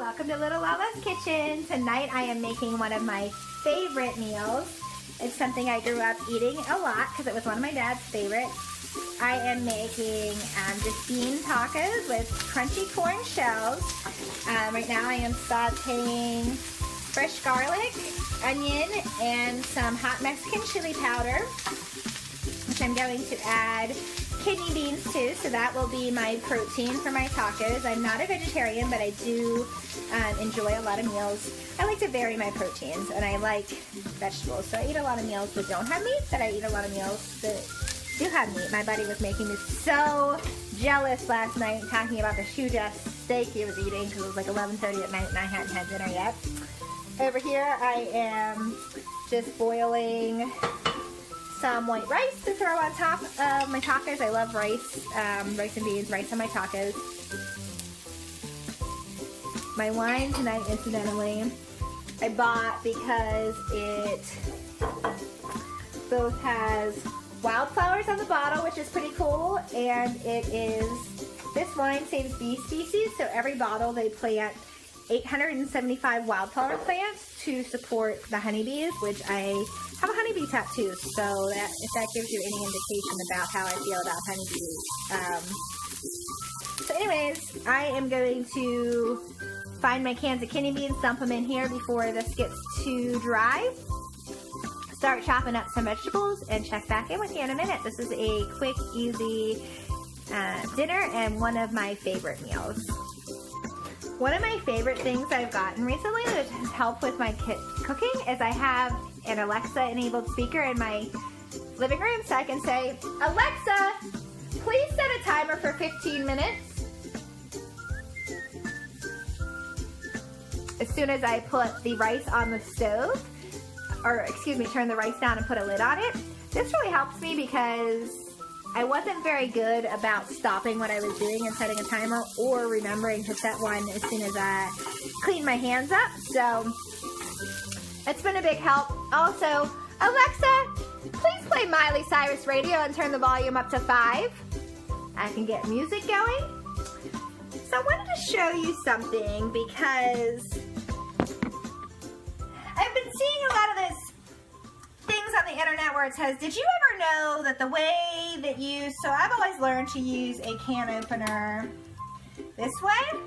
welcome to Little Lala's Kitchen. Tonight I am making one of my favorite meals. It's something I grew up eating a lot because it was one of my dad's favorites. I am making just bean tacos with crunchy corn shells. Right now I am sauteing fresh garlic, onion, and some hot Mexican chili powder, which I'm going to add kidney beans too, so that will be my protein for my tacos. I'm not a vegetarian, but I do enjoy a lot of meals. I like to vary my proteins, and I like vegetables, so I eat a lot of meals that don't have meat, but I eat a lot of meals that do have meat. My buddy was making me so jealous last night, talking about the huge ass steak he was eating, because it was like 11:30 at night and I hadn't had dinner yet. Over here I am just boiling some white rice to throw on top of my tacos. I love rice, rice and beans, rice on my tacos. My wine tonight, incidentally, I bought because it both has wildflowers on the bottle, which is pretty cool, and this wine saves bee species, so every bottle they plant 875 wildflower plants to support the honeybees, which I have a honeybee tattoo, so that if that gives you any indication about how I feel about honeybees. So anyways, I am going to find my cans of kidney beans, dump them in here before this gets too dry, start chopping up some vegetables, and check back in with you in a minute. This is a quick, easy dinner and one of my favorite meals. One of my favorite things I've gotten recently that has helped with my cooking is I have an Alexa-enabled speaker in my living room, so I can say, Alexa, please set a timer for 15 minutes. As soon as I put the rice on the stove, or excuse me, turn the rice down and put a lid on it. This really helps me because I wasn't very good about stopping what I was doing and setting a timer, or remembering to set one as soon as I clean my hands up. So it's been a big help. Also, Alexa, please play Miley Cyrus Radio and turn the volume up to 5. I can get music going. So I wanted to show you something because I've been seeing a lot of this things on the internet where it says, did you ever know that the way that so I've always learned to use a can opener this way.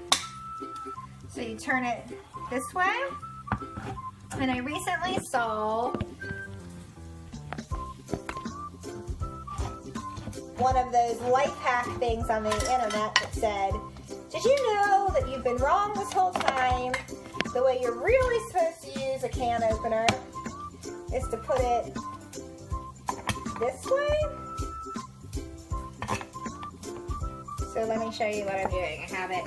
So you turn it this way. And I recently saw one of those life hack things on the internet that said, did you know that you've been wrong this whole time? The way you're really supposed to use a can opener is to put it this way. So let me show you what I'm doing. I have it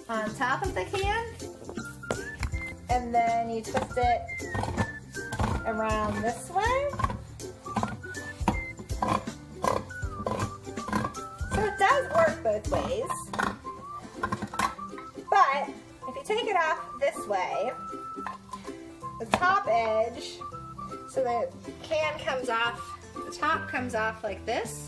on top of the can, and then you twist it around this way. So it does work both ways, but if you take it off this way, the top edge, so the can comes off, the top comes off like this,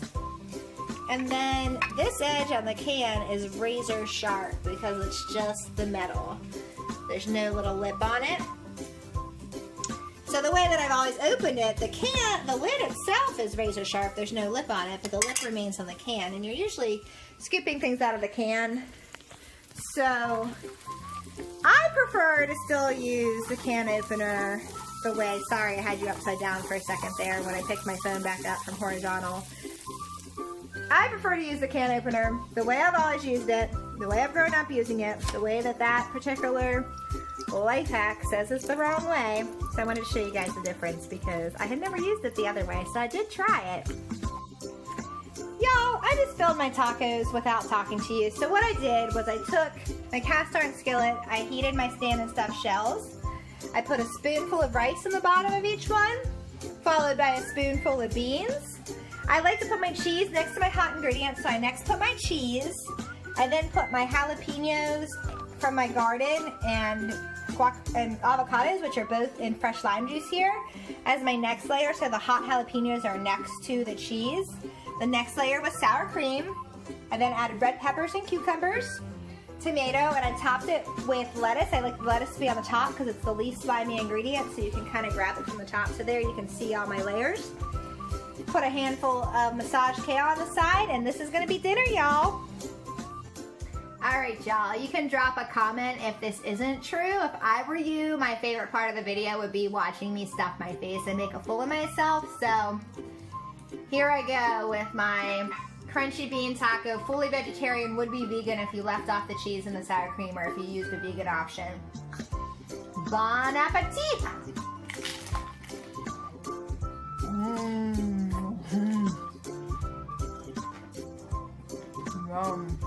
and then this edge on the can is razor sharp because it's just the metal. There's no little lip on it. So the way that I've always opened it, the lid itself is razor sharp, there's no lip on it, but the lip remains on the can, and you're usually scooping things out of the can. So I prefer to still use the can opener the way, sorry I had you upside down for a second there when I picked my phone back up from horizontal. I prefer to use the can opener the way I've always used it, the way I've grown up using it, the way that particular life hack says it's the wrong way. So I wanted to show you guys the difference because I had never used it the other way, so I did try it. Y'all, I just filled my tacos without talking to you. So what I did was I took my cast iron skillet, I heated my stand and stuffed shells, I put a spoonful of rice in the bottom of each one, followed by a spoonful of beans. I like to put my cheese next to my hot ingredients, so I next put my cheese. I then put my jalapenos from my garden and avocados, which are both in fresh lime juice here, as my next layer, so the hot jalapenos are next to the cheese. The next layer was sour cream. I then added red peppers and cucumbers. tomato, and I topped it with lettuce. I like the lettuce to be on the top because it's the least slimy ingredient, so you can kind of grab it from the top. So there you can see all my layers. Put a handful of massaged kale on the side, and this is gonna be dinner, y'all. All right, y'all, you can drop a comment if this isn't true. If I were you, my favorite part of the video would be watching me stuff my face and make a fool of myself. So here I go with my crunchy bean taco. Fully vegetarian, would be vegan if you left off the cheese and the sour cream, or if you used a vegan option. Bon appetit! Yum.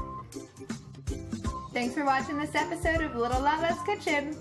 Thanks for watching this episode of Little Lala's Kitchen.